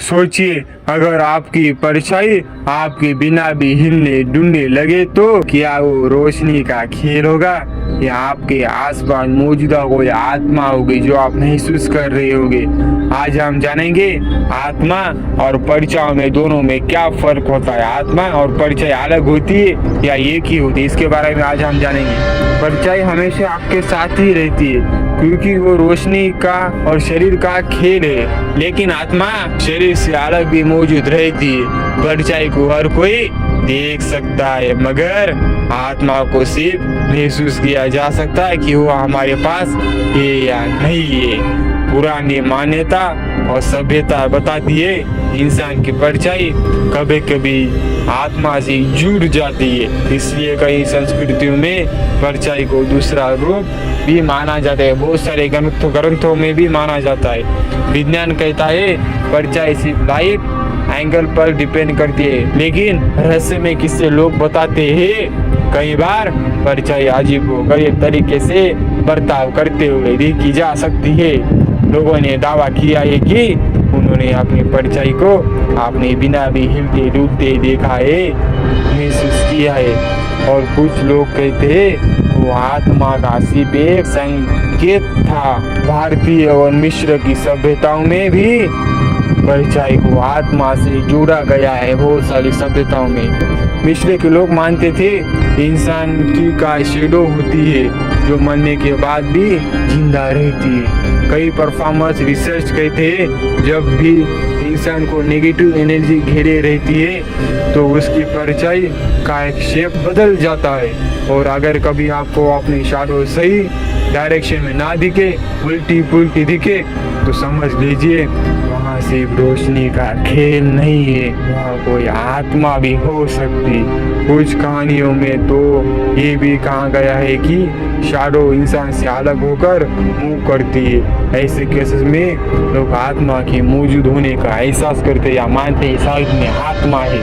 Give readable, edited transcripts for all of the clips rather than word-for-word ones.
सोचिए, अगर आपकी परछाई आपके बिना भी हिलने डुलने लगे तो क्या वो रोशनी का खेल होगा या आपके आसपास मौजूदा कोई आत्मा होगी जो आप महसूस कर रहे होगे। आज हम जानेंगे आत्मा और परछाई में दोनों में क्या फर्क होता है। आत्मा और परछाई अलग होती है या एक ही होती है, इसके बारे में आज हम जानेंगे। परछाई हमेशा आपके साथ ही रहती है क्योंकि वो रोशनी का और शरीर का खेल है, लेकिन आत्मा शरीर से अलग भी मौजूद रहती है। परछाई को हर कोई देख सकता है मगर आत्मा को सिर्फ महसूस किया जा सकता है कि वो हमारे पास है या नहीं है। पुरानी मान्यता और सभ्यता बताती है इंसान की परछाई कभी कभी आत्मा से जुड़ जाती है, इसलिए कई संस्कृतियों में परछाई को दूसरा रूप भी माना जाता है। बहुत सारे ग्रंथों में भी माना जाता है। विज्ञान कहता है परछाई सिर्फ लाइट एंगल पर डिपेंड करती है, लेकिन रहस्य में किससे लोग बताते हैं कई बार परछाई अजीब गरीब तरीके से बर्ताव करते हुए देखी जा सकती है। लोगों ने दावा किया है कि उन्होंने अपनी परछाई को अपने बिना भी हिलते डूबते देखा है, महसूस किया है। और कुछ लोग कहते हैं वो आत्मा का सिर्फ एक संकेत था। भारतीय और मिस्र की सभ्यताओं में भी परछाई को आत्मा से जोड़ा गया है। बहुत सारी सभ्यताओं में मिस्र के लोग मानते थे इंसान की का शेडो होती है जो मरने के बाद भी जिंदा रहती है। कई परफॉर्मर्स रिसर्च कहते हैं जब भी इंसान को नेगेटिव एनर्जी घेरे रहती है तो उसकी परछाई का एक शेप बदल जाता है, और अगर कभी आपको अपनी शैडो सही डायरेक्शन में ना दिखे, उल्टी पुल्टी दिखे, तो समझ लीजिए वहाँ सिर्फ रोशनी का खेल नहीं है, वहाँ कोई आत्मा भी हो सकती। कुछ कहानियों में तो ये भी कहा गया है कि शैडो इंसान से अलग होकर मूव करती है। ऐसे केसेस में लोग आत्मा के मौजूद होने का एहसास करते या मानते हैं साइड में आत्मा है।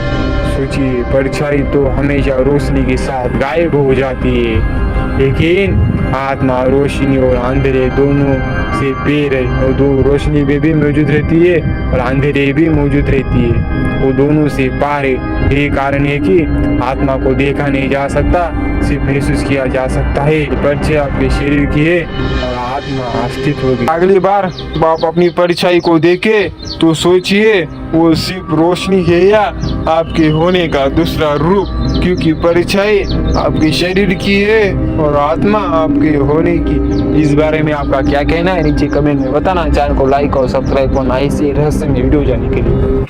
सोचिए, परछाई तो हमेशा रोशनी के साथ गायब हो जाती है, लेकिन आत्मा रोशनी और अंधेरे दोनों से पैर है, और दो रोशनी में भी मौजूद रहती है और अंधेरे भी मौजूद रहती है। वो दोनों से पार है। यही कारण है कि आत्मा को देखा नहीं जा सकता, सिर्फ महसूस किया जा सकता है। परछाई आपके शरीर की है और आत्मा अस्तित्व होगी। अगली बार आप अपनी परछाई को देखे तो सोचिए वो सिर्फ रोशनी है या आपके होने का दूसरा रूप, क्योंकि परछाई आपके शरीर की है और आत्मा आपके होने की। इस बारे में आपका क्या कहना है नीचे कमेंट में बताना। चैनल को लाइक और सब्सक्राइब करना ऐसे रहस्यमय वीडियो जानने के लिए।